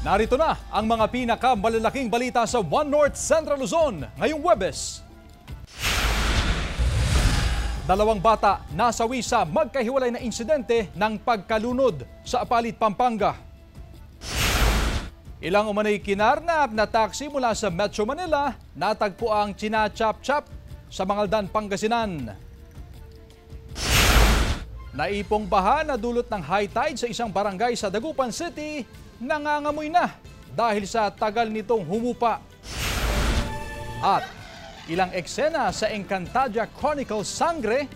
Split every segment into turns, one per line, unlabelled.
Narito na ang mga pinakamalalaking balita sa One North Central Luzon ngayong Huwebes. Dalawang bata nasawi sa magkahiwalay na insidente ng pagkalunod sa Apalit, Pampanga. Ilang umano'y kinarnap na taxi mula sa Metro Manila natagpo ang china-chap-chap sa Mangaldan, Pangasinan. Naipong baha na dulot ng high tide sa isang barangay sa Dagupan City, nangangamoy na dahil sa tagal nitong humupa. At ilang eksena sa Encantadia Chronicles Sangre,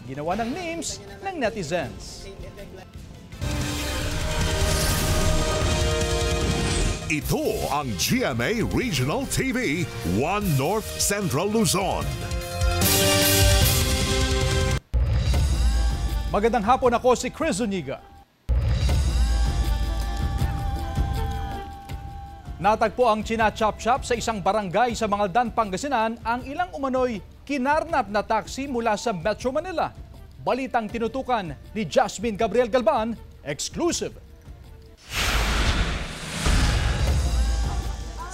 ginawa ng memes ng netizens.
Ito ang GMA Regional TV, One North Central Luzon.
Magandang hapon, ako si Chris Zuniga. Natagpo ang china-chap-chap sa isang barangay sa Mangaldan, Pangasinan ang ilang umano'y kinarnap na taxi mula sa Metro Manila. Balitang tinutukan ni Jasmine Gabriel Galban, exclusive.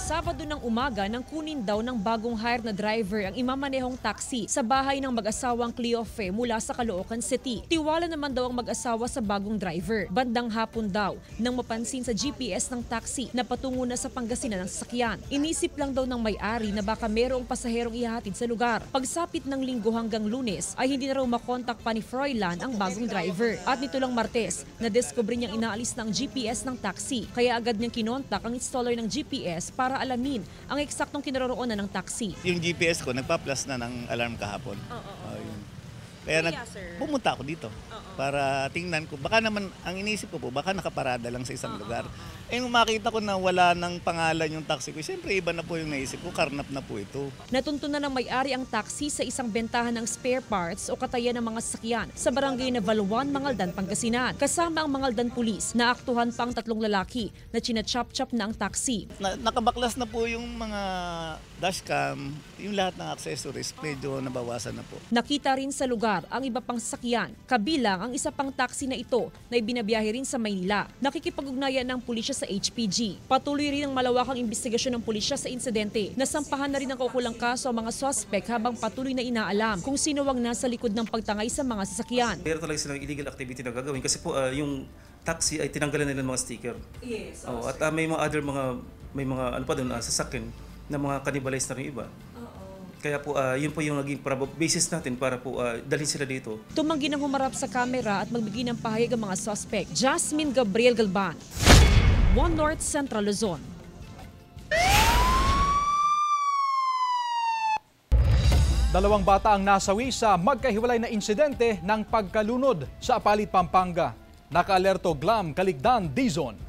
Sabado ng umaga nang kunin daw ng bagong hire na driver ang imamanehong taxi sa bahay ng mag-asawang Cleofe mula sa Caloocan City. Tiwala naman daw ang mag-asawa sa bagong driver. Bandang hapon daw nang mapansin sa GPS ng taxi na patungo na sa Pangasinan ng sasakyan. Inisip lang daw ng may-ari na baka mayroong pasaherong ihahatid sa lugar. Pagsapit ng Linggo hanggang Lunes ay hindi na raw makontak pa ni Froilan ang bagong driver. At nito lang Martes, na-discover niyang inaalis na ang GPS ng taxi. Kaya agad niyang kinontak ang installer ng GPS para alamin ang eksaktong kinaroroonan ng taxi.
Yung GPS ko, nagpa-plus na ng alarm kahapon. Kaya pumunta ako dito para tingnan ko. Baka naman, ang iniisip ko po, baka nakaparada lang sa isang lugar. Eh nung makita ko na wala ng pangalan yung taxi ko, siyempre iba na po yung naisip ko, karnap na po ito.
Natunto na ng may-ari ang taxi sa isang bentahan ng spare parts o katayan ng mga sasakyan sa barangay na Valuan, Mangaldan, Pangasinan. Kasama ang Mangaldan Police, naaktuhan pa ang tatlong lalaki na china-chop-chop na ang taxi.
Nakabaklas na po yung mga dashcam, yung lahat ng accessories, medyo nabawasan na po.
Nakita rin sa lugar ang iba pang sasakyan, kabilang ang isa pang taxi na ito na ibinabiyahe rin sa Maynila. Nakikipag-ugnayan ng pulisya sa HPG. Patuloy rin ang malawakang investigasyon ng pulisya sa insidente. Nasampahan na rin ang kaukulang kaso ang mga suspect habang patuloy na inaalam kung sino ang nasa likod ng pagtangay sa mga sasakyan.
Meron talaga silang illegal activity na gagawin kasi po yung taxi ay tinanggalan nila ng mga sticker.
Yes.
At may mga other ano pa doon sasakyan na mga cannibalize na rin iba. Kaya po yun po yung naging basis natin para po dalhin sila dito.
Tumanggi ng humarap sa kamera at magbigay ng pahayag ang mga suspect. Jasmine Gabriel Galban, One North Central Luzon.
Dalawang bata ang nasawi sa magkahiwalay na insidente ng pagkalunod sa Apalit, Pampanga. Naka-alerto Glam Caligdan, Dizon.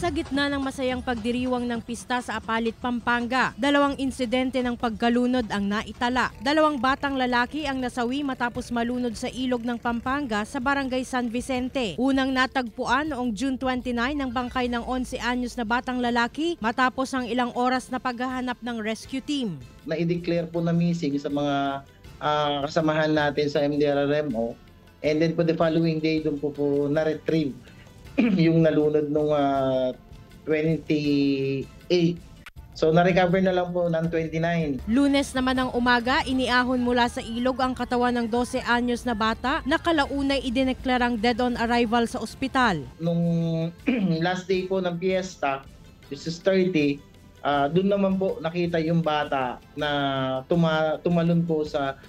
Sa gitna ng masayang pagdiriwang ng pista sa Apalit, Pampanga, dalawang insidente ng pagkalunod ang naitala. Dalawang batang lalaki ang nasawi matapos malunod sa ilog ng Pampanga sa Barangay San Vicente. Unang natagpuan noong June 29 ng bangkay ng 11 anyos na batang lalaki matapos ang ilang oras na paghahanap ng rescue team.
Na-declare po na missing sa mga kasamahan natin sa MDRRMO, and then po the following day doon po na-retrieve yung nalunod nung 28. So na-recover na lang po ng 29.
Lunes naman ng umaga, iniahon mula sa ilog ang katawan ng 12 anyos na bata na kalaunay idineklarang dead on arrival sa ospital.
Nung last day po ng fiesta, this is 30, doon naman po nakita yung bata na tumalon po sa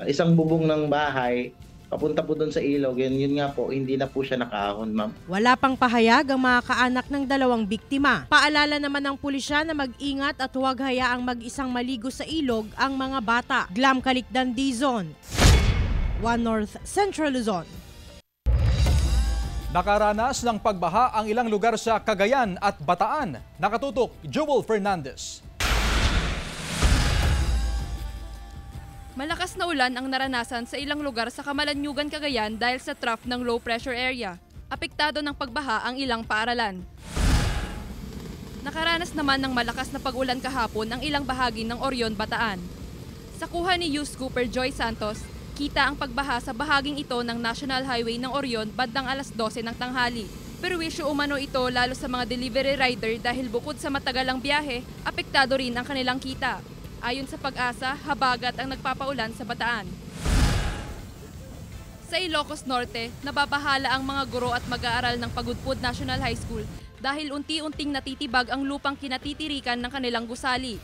isang bubong ng bahay. Papunta po doon sa ilog, yun nga po, hindi na po siya nakaahon, ma'am.
Wala pang pahayag ang mga kaanak ng dalawang biktima. Paalala naman ng pulisya na mag-ingat at huwag hayaang mag-isang maligo sa ilog ang mga bata. Glam Caligdan, Dizon, One North Central Luzon.
Nakaranas ng pagbaha ang ilang lugar sa Cagayan at Bataan. Nakatutok, Joel Fernandez.
Malakas na ulan ang naranasan sa ilang lugar sa Camalaniugan, Cagayan dahil sa trough ng low pressure area. Apektado ng pagbaha ang ilang paaralan. Nakaranas naman ng malakas na pag-ulan kahapon ang ilang bahagi ng Orion, Bataan. Sa kuha ni News Cooper Joy Santos, Nakita ang pagbaha sa bahaging ito ng National Highway ng Orion bandang alas 12 ng tanghali. Perwisyo umano ito lalo sa mga delivery rider dahil bukod sa matagalang biyahe, apektado rin ang kanilang kita. Ayon sa Pag-asa, habagat ang nagpapaulan sa Bataan. Sa Ilocos Norte, nababahala ang mga guro at mag-aaral ng Pagudpud National High School dahil unti-unting natitibag ang lupang kinatitirikan ng kanilang gusali.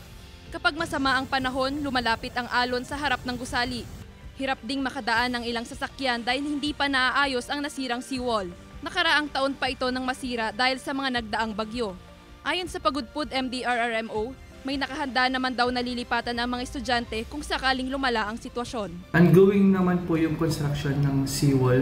Kapag masama ang panahon, lumalapit ang alon sa harap ng gusali. Hirap ding makadaan ng ilang sasakyan dahil hindi pa naaayos ang nasirang seawall. Nakaraang taon pa ito nang masira dahil sa mga nagdaang bagyo. Ayon sa Pagudpud MDRRMO, may nakahanda naman daw na lilipatan ang mga estudyante kung sakaling lumala ang sitwasyon.
Ongoing naman po yung construction ng seawall.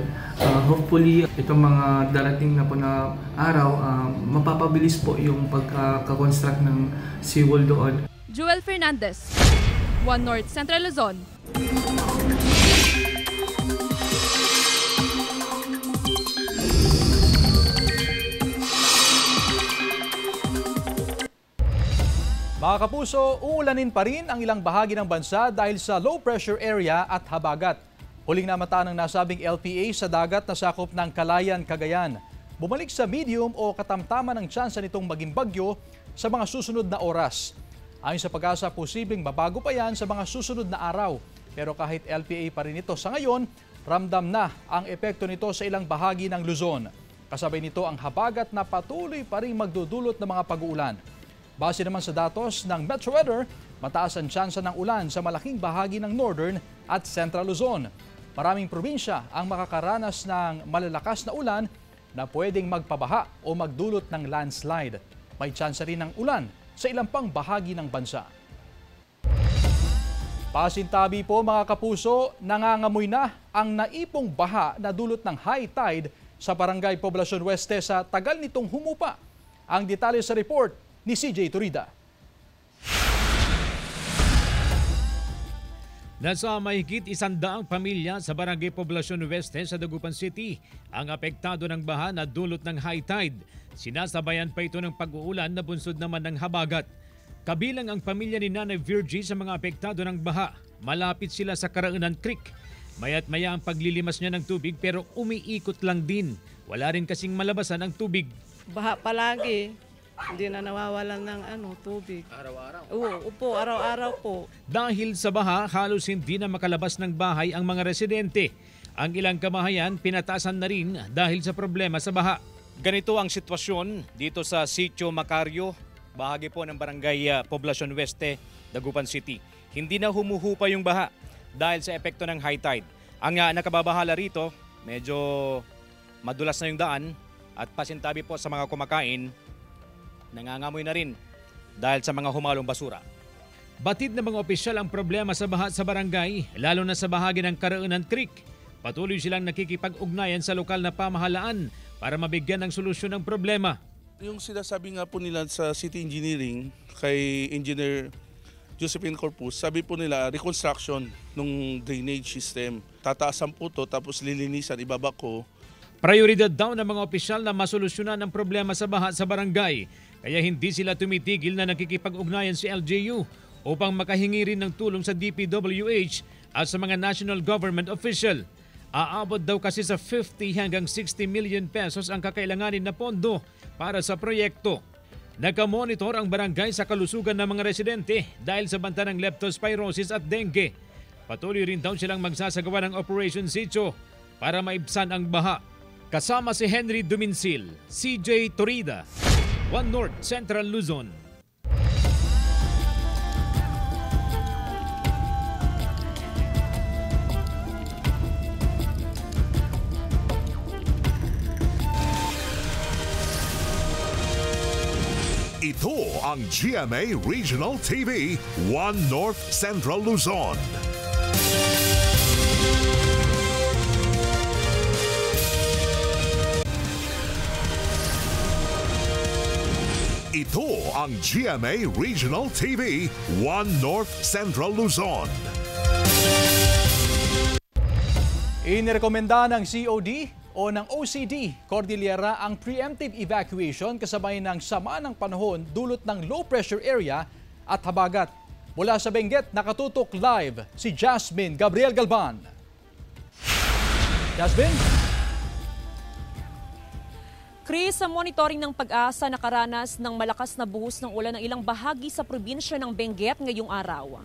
Hopefully, itong mga darating na po na araw, mapapabilis po yung pagka-construct ng seawall doon.
Joel Fernandez, One North Central Luzon.
Mga kapuso, uulanin pa rin ang ilang bahagi ng bansa dahil sa low pressure area at habagat. Huling namataan ng nasabing LPA sa dagat na sakop ng Calayan, Cagayan. Bumalik sa medium o katamtaman ng tsansa nitong maging bagyo sa mga susunod na oras. Ayon sa Pag-asa, posibleng mabago pa yan sa mga susunod na araw. Pero kahit LPA pa rin ito sa ngayon, ramdam na ang epekto nito sa ilang bahagi ng Luzon. Kasabay nito ang habagat na patuloy pa rin magdudulot ng mga pag-uulan. Base naman sa datos ng Metro Weather, mataas ang tsansa ng ulan sa malaking bahagi ng Northern at Central Luzon. Maraming probinsya ang makakaranas ng malalakas na ulan na pwedeng magpabaha o magdulot ng landslide. May tsansa rin ng ulan sa ilang pang bahagi ng bansa. Pasintabi po mga kapuso, nangangamoy na ang naipong baha na dulot ng high tide sa Barangay Poblacion Oeste sa tagal nitong humupa. Ang detalye sa report ni CJ Turida.
Nasa mahigit 100 pamilya sa Barangay Poblacion Oeste sa Dagupan City ang apektado ng baha na dulot ng high tide. Sinasabayan pa ito ng pag-uulan na bunsod naman ng habagat. Kabilang ang pamilya ni Nanay Virgie sa mga apektado ng baha. Malapit sila sa Karaunan Creek. Maya't maya ang paglilimas niya ng tubig pero umiikot lang din. Wala rin kasing malabasan ang tubig.
Baha palagi. Hindi na nawawalan ng tubig.
Araw-araw?
Oo, araw-araw po.
Dahil sa baha, halos hindi na makalabas ng bahay ang mga residente. Ang ilang kamahayan pinatasan na rin dahil sa problema sa baha. Ganito ang sitwasyon dito sa Sitio Macario, bahagi po ng Barangay Poblacion Oeste, Dagupan City. Hindi na humuhupa yung baha dahil sa epekto ng high tide. Ang nakababahala rito, medyo madulas na yung daan at pasintabi po sa mga kumakain, nangangamoy na rin dahil sa mga humalong basura. Batid ng mga opisyal ang problema sa baha sa barangay, lalo na sa bahagi ng Karaunan Creek. Patuloy silang nakikipag-ugnayan sa lokal na pamahalaan para mabigyan ng solusyon ng problema.
Yung sinasabi nga po nila sa City Engineering kay Engineer Josephine Corpus, sabi po nila reconstruction ng drainage system. Tataasan po to tapos lilinisan, ibaba ko.
Prioridad daw ng mga opisyal na masolusyonan ang problema sa baha sa barangay. Kaya hindi sila tumitigil na nakikipag-ugnayan si LGU upang makahingi rin ng tulong sa DPWH at sa mga national government official. Aabot daw kasi sa 50 hanggang 60 million pesos ang kakailanganin na pondo para sa proyekto. Nagka-monitor ang barangay sa kalusugan ng mga residente dahil sa banta ng leptospirosis at dengue. Patuloy rin daw silang magsasagawa ng Operation Sitio para maibsan ang baha. Kasama si Henry Duminsil, CJ Turida, One North Central Luzon.
Ito ang GMA Regional TV, One North Central Luzon. Ito ang GMA Regional TV, One North Central Luzon.
Inirekomenda ng COD o ng OCD, Cordillera ang preemptive evacuation kasabay ng sama ng panahon dulot ng low pressure area at habagat. Mula sa Benguet, nakatutok live si Jasmine Gabriel Galban. Jasmine?
Chris, sa monitoring ng Pag-asa, nakaranas ng malakas na buhos ng ulan ng ilang bahagi sa probinsya ng Benguet ngayong araw.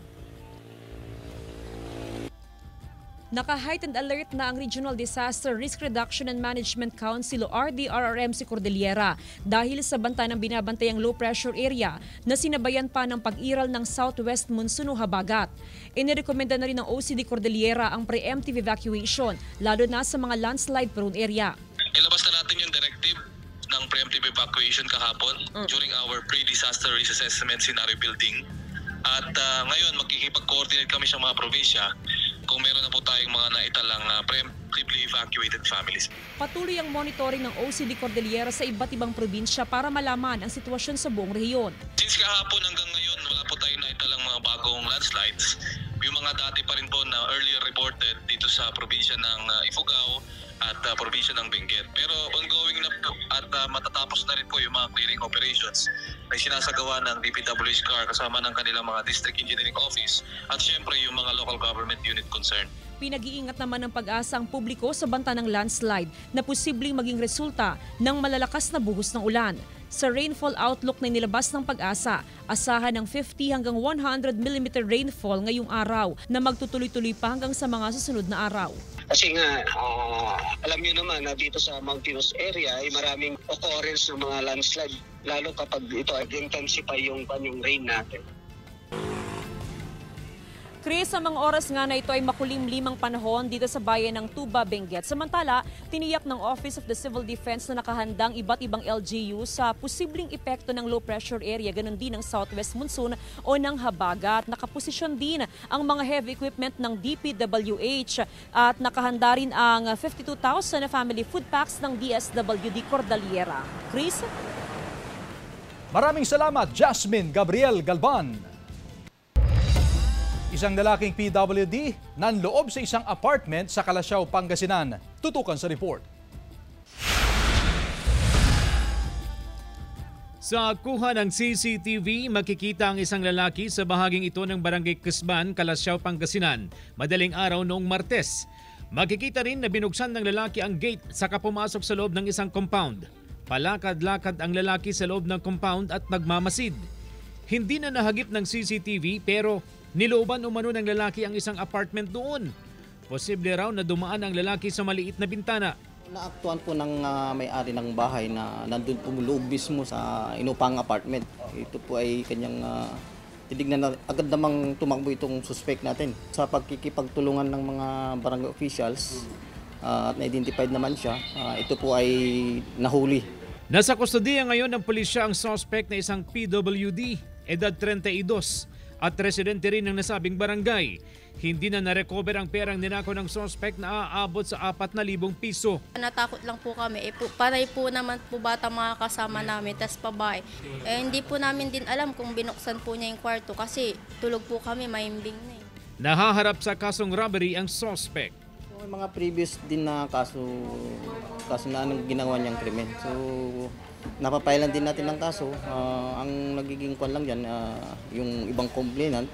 Naka-heightened alert na ang Regional Disaster Risk Reduction and Management Council o RDRRMC Cordillera dahil sa banta ng binabantayang low pressure area na sinabayan pa ng pag-iral ng southwest monsoon o habagat. Inirekomenda na rin ng OCD Cordillera ang preemptive evacuation lalo na sa mga landslide prone area.
Ilabas na natin yung directive ng preemptive evacuation kahapon during our pre-disaster risk assessment scenario building. At ngayon magkikipag-coordinate kami sa mga probinsya kung meron na po tayong mga naitalang preemptively evacuated families.
Patuloy ang monitoring ng OCD Cordillera sa iba't ibang probinsya para malaman ang sitwasyon sa buong rehiyon.
Since kahapon hanggang ngayon wala po tayong naitalang mga bagong landslides. Yung mga dati pa rin po na earlier reported dito sa probinsya ng Ifugao at probinsya ng Benguet. Pero ongoing na po at matatapos na rin po yung mga clearing operations na sinasagawa ng DPWH CAR kasama ng kanilang mga District Engineering Office at syempre yung mga local government unit concerned.
Pinag-iingat naman ng Pag-asa ang publiko sa banta ng landslide na posibleng maging resulta ng malalakas na buhos ng ulan. Sa rainfall outlook na nilabas ng Pag-asa, asahan ng 50 hanggang 100 mm rainfall ngayong araw na magtutuloy-tuloy pa hanggang sa mga susunod na araw.
Kasi nga, alam niyo naman na dito sa mountainous area ay maraming occurrence ng mga landslide, lalo kapag ito intensify yung rain natin.
Chris, sa mga oras nga na ito ay makulimlimang panahon dito sa bayan ng Tuba, Benguet. Samantala, tiniyak ng Office of the Civil Defense na nakahandang iba't ibang LGU sa posibleng epekto ng low pressure area, ganun din ng southwest monsoon o ng habagat. Nakaposisyon din ang mga heavy equipment ng DPWH at nakahanda rin ang 52,000 na family food packs ng DSWD Cordillera. Chris?
Maraming salamat, Jasmine Gabriel Galban. Isang lalaking PWD nanloob sa isang apartment sa Calasiao, Pangasinan. Tutukan sa report.
Sa kuha ng CCTV, makikita ang isang lalaki sa bahaging ito ng Barangay Cusban, Calasiao, Pangasinan, madaling araw noong Martes. Makikita rin na binuksan ng lalaki ang gate saka pumasok sa loob ng isang compound. Palakad-lakad ang lalaki sa loob ng compound at nagmamasid. Hindi na nahagip ng CCTV pero nilooban umano ng lalaki ang isang apartment doon. Posible raw na dumaan ang lalaki sa maliit na bintana.
Naaktuhan po ng may-ari ng bahay na nandun po loob mismo sa inupang apartment. Ito po ay kanyang tinignan na agad namang tumakbo itong suspect natin. Sa pagkikipagtulungan ng mga barangay officials at na-identified naman siya, ito po ay nahuli.
Nasa kustodiya ngayon ng pulisya ang suspect na isang PWD, edad 32. At residente rin ng nasabing barangay. Hindi na narecover ang perang ninakaw ng suspect na aabot sa 4,000 piso.
Natakot lang po kami. Paray po naman po bata mga kasama namin, tas babae. Hindi po namin din alam kung binuksan po niya yung kwarto kasi tulog po kami, mahimbing na eh.
Nahaharap sa kasong robbery ang suspect.
May mga previous din na kaso na anong ginawa niyang krimen. So napapailan din natin ng kaso. Ang nagiging kwan lang dyan, yung ibang complainant,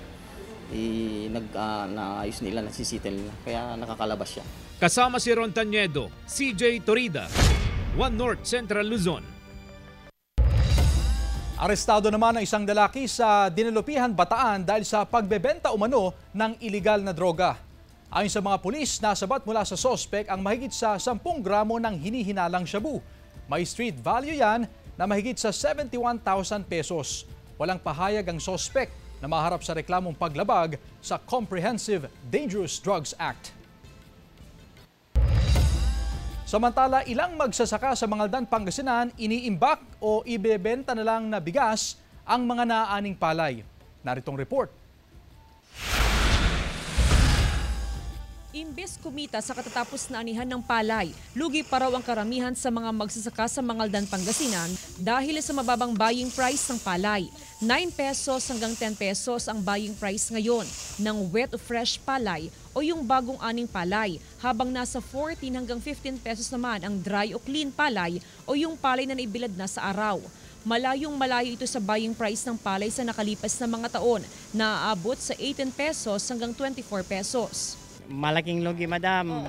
naayos nila, nasisitil nila. Kaya nakakalabas siya.
Kasama si Ron Taniedo, CJ Torida, One North Central Luzon.
Arestado naman ang isang lalaki sa Dinalupihan, Bataan dahil sa pagbebenta umano ng iligal na droga. Ayon sa mga pulis, nasabat mula sa sospek ang mahigit sa 10 gramo ng hinihinalang shabu. May street value yan na mahigit sa 71,000 pesos. Walang pahayag ang sospek na maharap sa reklamong paglabag sa Comprehensive Dangerous Drugs Act. Samantala, ilang magsasaka sa Mangaldan, Pangasinan, iniimbak o ibebenta na lang na bigas ang mga naaaning palay. Naritong report.
Imbes kumita sa katatapos na anihan ng palay, lugi pa raw ang karamihan sa mga magsasaka sa Mangaldan, Pangasinan dahil sa mababang buying price ng palay. 9 pesos hanggang 10 pesos ang buying price ngayon ng wet o fresh palay o yung bagong aning palay, habang nasa 14 hanggang 15 pesos naman ang dry o clean palay o yung palay na naibilad na sa araw. Malayong-malayo ito sa buying price ng palay sa nakalipas na mga taon na aabot sa 18 pesos hanggang 24 pesos.
Malaking lugi, madam.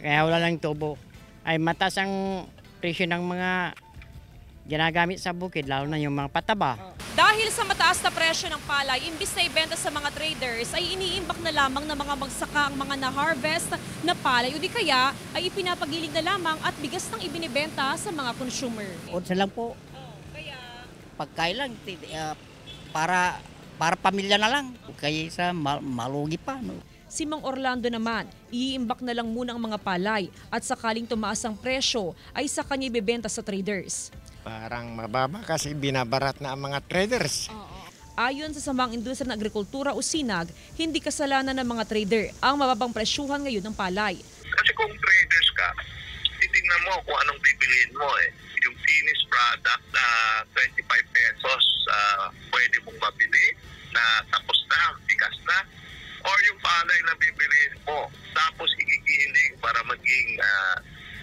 Kaya wala lang tubo. Ay mataas ang presyo ng mga ginagamit sa bukid, lalo na yung mga pataba.
Dahil sa mataas na presyo ng palay, imbis na ibenta sa mga traders, ay iniimbak na lamang ng mga magsaka ang mga na-harvest na palay o di kaya ay ipinapagiling na lamang at bigas nang ibinibenta sa mga consumer.
Unsa lang po. Pagkain lang, para pamilya na lang. Kaya sa malugi pa. No?
Si Mang Orlando naman, iimbak na lang muna ang mga palay at sakaling tumaas ang presyo ay sa kanya ibebenta sa traders.
Parang mababa kasi binabarat na ang mga traders.
Ayon sa Samang Industriya ng Agrikultura o SINAG, hindi kasalanan ng mga trader ang mababang presyuhan ngayon ng palay.
Kasi kung traders ka, titingnan mo kung anong bibiliin mo eh. Yung finished product na 25 pesos pwede mong mabili na tapos na, bigas na. Or yung palay na bibiliin mo, tapos ikikiling para maging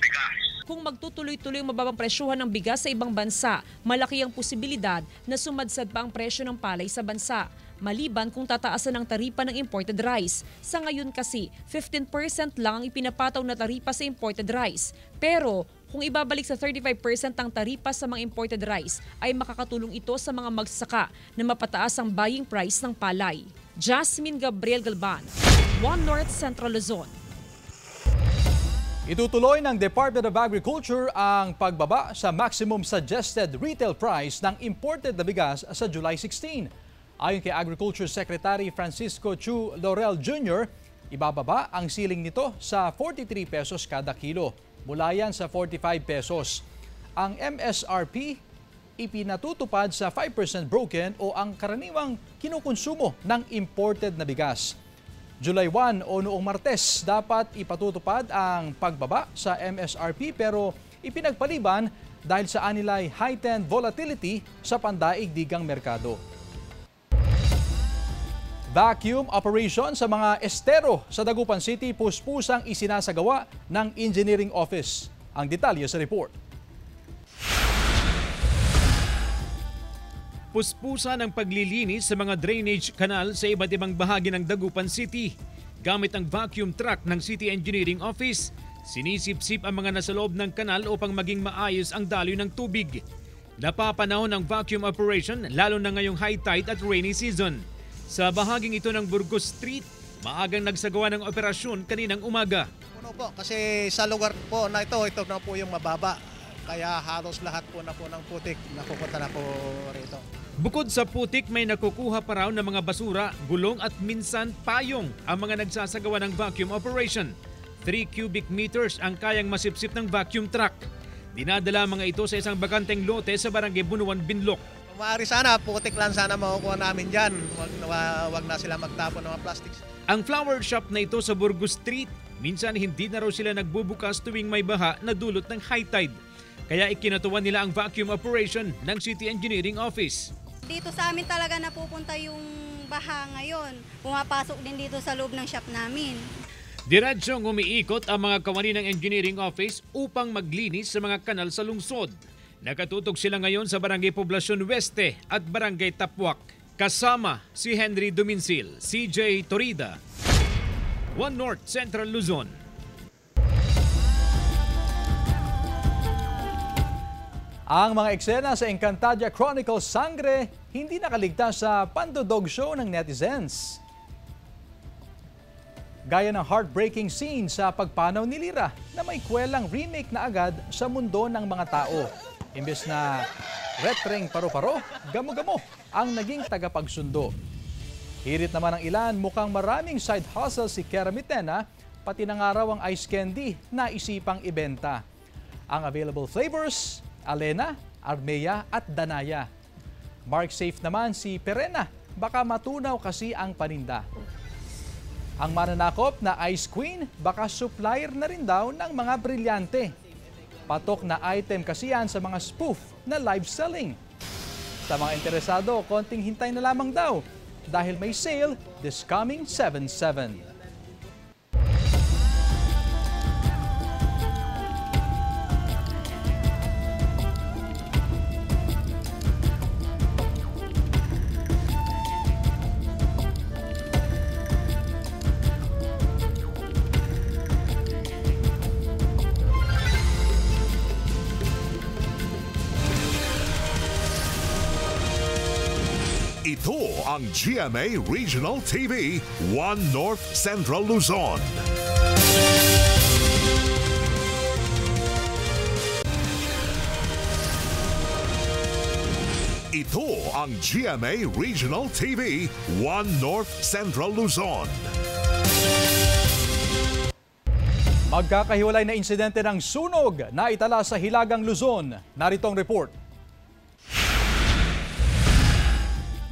bigas.
Kung magtutuloy-tuloy ang mababang presyuhan ng bigas sa ibang bansa, malaki ang posibilidad na sumadsad pa ang presyo ng palay sa bansa. Maliban kung tataasan ang taripa ng imported rice. Sa ngayon kasi, 15% lang ang ipinapataw na taripa sa imported rice. Pero kung ibabalik sa 35% ang taripa sa mga imported rice, ay makakatulong ito sa mga magsasaka na mapataas ang buying price ng palay. Jasmine Gabriel Galban, One North Central Luzon.
Itutuloy ng Department of Agriculture ang pagbaba sa maximum suggested retail price ng imported na bigas sa July 16. Ayon kay Agriculture Secretary Francisco Chu Laurel Jr., ibababa ang ceiling nito sa 43 pesos kada kilo, mula yan sa 45 pesos. Ang MSRP ipinatutupad sa 5% broken o ang karaniwang kinukonsumo ng imported na bigas. July 1 o noong Martes, dapat ipatutupad ang pagbaba sa MSRP pero ipinagpaliban dahil sa anilay heightened volatility sa pandaigdigang merkado. Vacuum operation sa mga estero sa Dagupan City puspusang isinasagawa ng Engineering Office. Ang detalye sa report.
Puspusa ng paglilinis sa mga drainage canal sa iba't ibang bahagi ng Dagupan City. Gamit ang vacuum truck ng City Engineering Office, sinisip-sip ang mga nasa loob ng kanal upang maging maayos ang daloy ng tubig. Napapanahon ang vacuum operation lalo na ngayong high tide at rainy season. Sa bahaging ito ng Burgos Street, maagang nagsagawa ng operasyon kaninang umaga.
Puno po kasi sa lugar po na ito na po yung mababa. Kaya halos lahat po ng putik napupunta na po rito.
Bukod sa putik, may nakukuha pa raw ng mga basura, gulong at minsan payong ang mga nagsasagawa ng vacuum operation. 3 cubic meters ang kayang masipsip ng vacuum truck. Dinadala mga ito sa isang bakanteng lote sa barangay Bunuan, Binloc.
Maaari sana, putik lang sana makukuha namin dyan. Wag na sila magtapon ng mga plastics.
Ang flower shop na ito sa Burgos Street, minsan hindi na raw sila nagbubukas tuwing may baha na dulot ng high tide. Kaya ikinatuwa nila ang vacuum operation ng City Engineering Office.
Dito sa amin talaga napupunta yung baha ngayon. Pumapasok din dito sa loob ng shop namin.
Diretsyong umiikot ang mga kawani ng Engineering Office upang maglinis sa mga kanal sa lungsod. Nakatutok sila ngayon sa Barangay Poblacion Weste at Barangay Tapuac. Kasama si Henry Duminsil, CJ Torida, One North Central Luzon.
Ang mga eksena sa Encantadia Chronicles Sangre hindi nakaligtas sa pandodog show ng netizens. Gaya ng heartbreaking scene sa pagpanaw ni Lira na may kwelang remake na agad sa mundo ng mga tao. Imbes na retreng paro-paro, gamo-gamo ang naging tagapagsundo. Hirit naman ng ilan, mukhang maraming side hustle si Kera Mitena, pati na nga raw ang ice candy na isipang ibenta. Ang available flavors, Alena, Armea at Danaya. Mark safe naman si Perena, baka matunaw kasi ang paninda. Ang mananakop na Ice Queen, baka supplier na rin daw ng mga brilyante. Patok na item kasi yan sa mga spoof na live selling. Sa mga interesado, konting hintay na lamang daw dahil may sale this coming 7/7.
Ito ang GMA Regional TV, 1 North Central Luzon. Ito ang GMA Regional TV, 1 North Central Luzon.
Magkakahiwalay na insidente ng sunog na itala sa Hilagang Luzon. Narito ang report.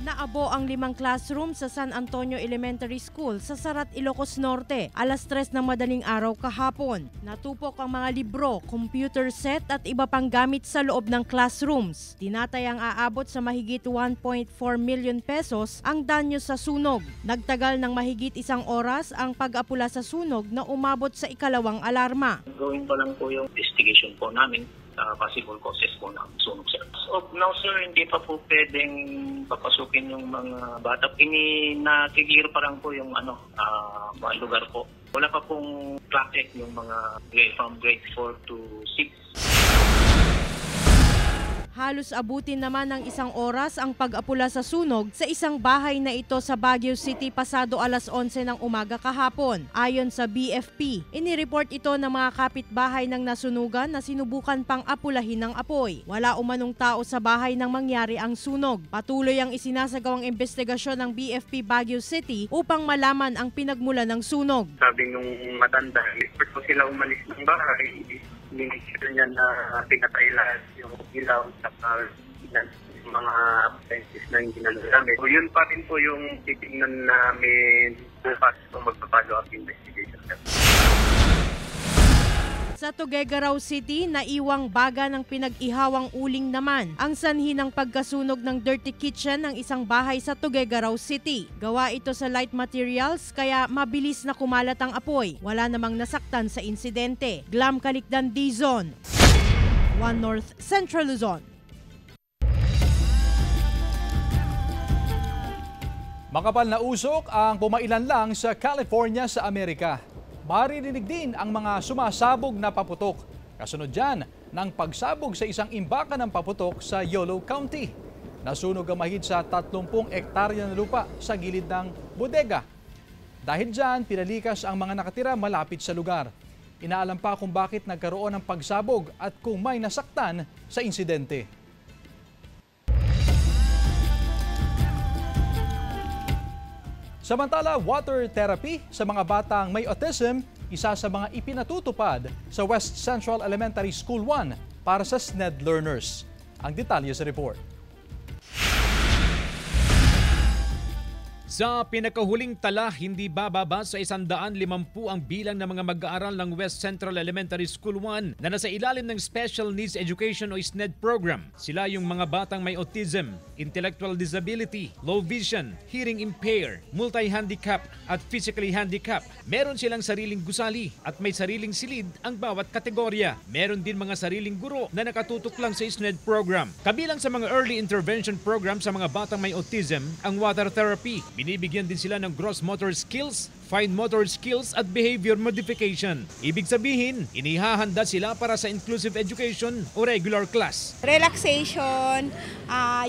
Naabo ang 5 classroom sa San Antonio Elementary School sa Sarat, Ilocos Norte, alas 3 ng madaling araw kahapon. Natupok ang mga libro, computer set at iba pang gamit sa loob ng classrooms. Tinatayang aabot sa mahigit 1.4 million pesos ang danyo sa sunog. Nagtagal ng mahigit 1 oras ang pag-apula sa sunog na umabot sa ikalawang alarma.
Gawin pa lang po yung investigation po namin. Possible causes po ng sunog, sir. So, now, sir, hindi pa po pwedeng papasukin yung mga bata. Nakikiro pa lang po yung mga lugar po. Wala pa pong traffic yung mga from grade 4 to 6.
Halos abutin naman ng 1 oras ang pag-apula sa sunog sa isang bahay na ito sa Baguio City pasado alas 11 ng umaga kahapon. Ayon sa BFP, inireport ito ng mga kapitbahay ng nasunugan na sinubukan pang apulahin ng apoy. Wala umanong tao sa bahay nang mangyari ang sunog. Patuloy ang isinasagawang investigasyon ng BFP Baguio City upang malaman ang pinagmulan ng sunog.
Sabi nung matanda, report po sila umalis ng bahay. Minisure niya na pinatay lahat yung ilaw at mga appliances na hindi nalagamit. So, yun pa rin po yung titignan namin bukas kung magpapalo up investigation.
Sa Tuguegarao City, naiwang baga ng pinag-ihawang uling naman ang sanhi ng pagkasunog ng dirty kitchen ng isang bahay sa Tuguegarao City. Gawa ito sa light materials kaya mabilis na kumalat ang apoy. Wala namang nasaktan sa insidente. Glam Calicdan, Dizon, 1 North Central Luzon.
Makapal na usok ang pumailan lang sa California sa Amerika. Maririnig din ang mga sumasabog na paputok. Kasunod dyan ng pagsabog sa isang imbakan ng paputok sa Yolo County. Nasunog ang mahigit sa 30 hektarya na lupa sa gilid ng bodega. Dahil dyan, pinalikas ang mga nakatira malapit sa lugar. Inaalam pa kung bakit nagkaroon ng pagsabog at kung may nasaktan sa insidente. Samantala, water therapy sa mga batang may autism, isa sa mga ipinatutupad sa West Central Elementary School 1 para sa SNED learners. Ang detalye sa report.
Sa pinakahuling tala, hindi bababa sa 150 ang bilang ng mga mag-aaral ng West Central Elementary School 1 na nasa ilalim ng Special Needs Education o SNED program. Sila yung mga batang may autism, intellectual disability, low vision, hearing impaired, multi-handicap at physically handicapped. Meron silang sariling gusali at may sariling silid ang bawat kategorya. Meron din mga sariling guro na nakatutok lang sa SNED program. Kabilang sa mga early intervention program sa mga batang may autism, ang water therapy. Binibigyan din sila ng gross motor skills, fine motor skills at behavior modification. Ibig sabihin, inihahanda sila para sa inclusive education o regular class.
Relaxation,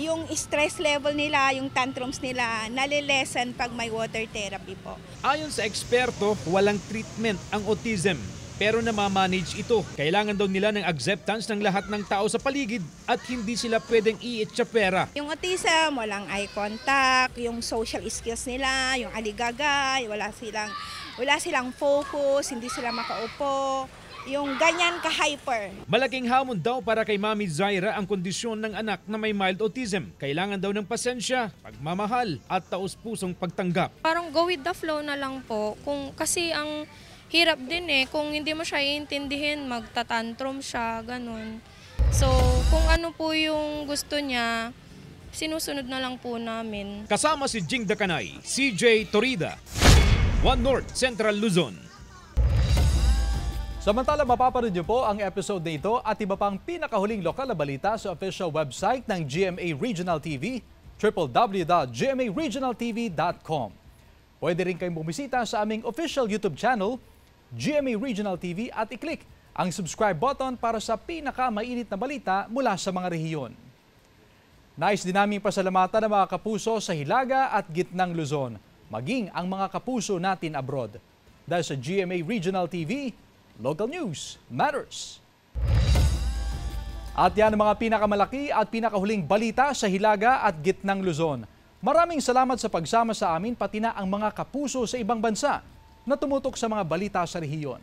yung stress level nila, yung tantrums nila, nalilesen pag may water therapy po.
Ayon sa eksperto, walang treatment ang autism. Pero namamanage ito. Kailangan daw nila ng acceptance ng lahat ng tao sa paligid at hindi sila pwedeng iitsapera.
Yung autism, walang eye contact, yung social skills nila, yung aligagay, wala silang focus, hindi sila makaupo. Yung ganyan ka-hyper.
Malaking hamon daw para kay Mami Zaira ang kondisyon ng anak na may mild autism. Kailangan daw ng pasensya, pagmamahal at taos-pusong pagtanggap.
Parang go with the flow na lang po. Kasi ang hirap din kung hindi mo siya iintindihin, magtatantrum siya, ganun. So, kung ano po yung gusto niya, sinusunod na lang po namin.
Kasama si Jing Dakanay, CJ Torida, 1 North Central Luzon.
Samantala, mapapanood niyo po ang episode na ito at iba pang pinakahuling lokal na balita sa official website ng GMA Regional TV, www.gmaregionaltv.com. Pwede rin kayong bumisita sa aming official YouTube channel, GMA Regional TV, at i-click ang subscribe button para sa pinakamainit na balita mula sa mga rehiyon. Nais din naming pasalamatan ang mga kapuso sa Hilaga at Gitnang Luzon, maging ang mga kapuso natin abroad. Dahil sa GMA Regional TV, local news matters. At yan ang mga pinakamalaki at pinakahuling balita sa Hilaga at Gitnang Luzon. Maraming salamat sa pagsama sa amin pati na ang mga kapuso sa ibang bansa na tumutok sa mga balita sa rehiyon.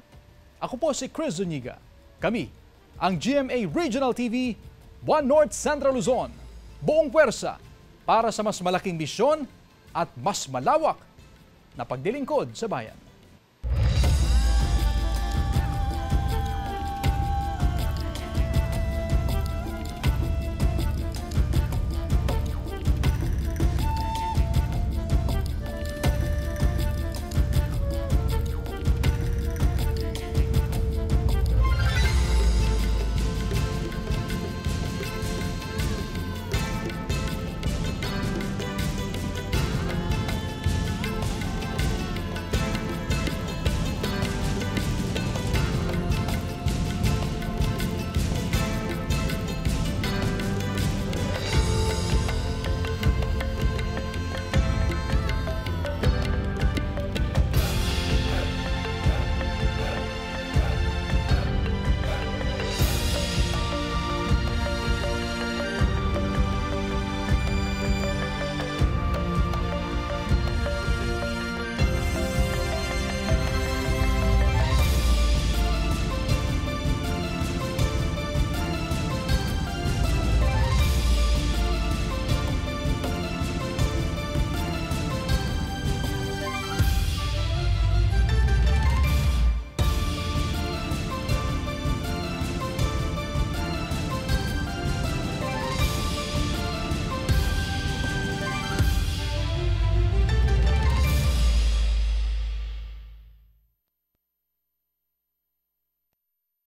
Ako po si Chris Zuniga. Kami, ang GMA Regional TV, 1 North Central Luzon. Buong puwersa para sa mas malaking misyon at mas malawak na pagdilingkod sa bayan.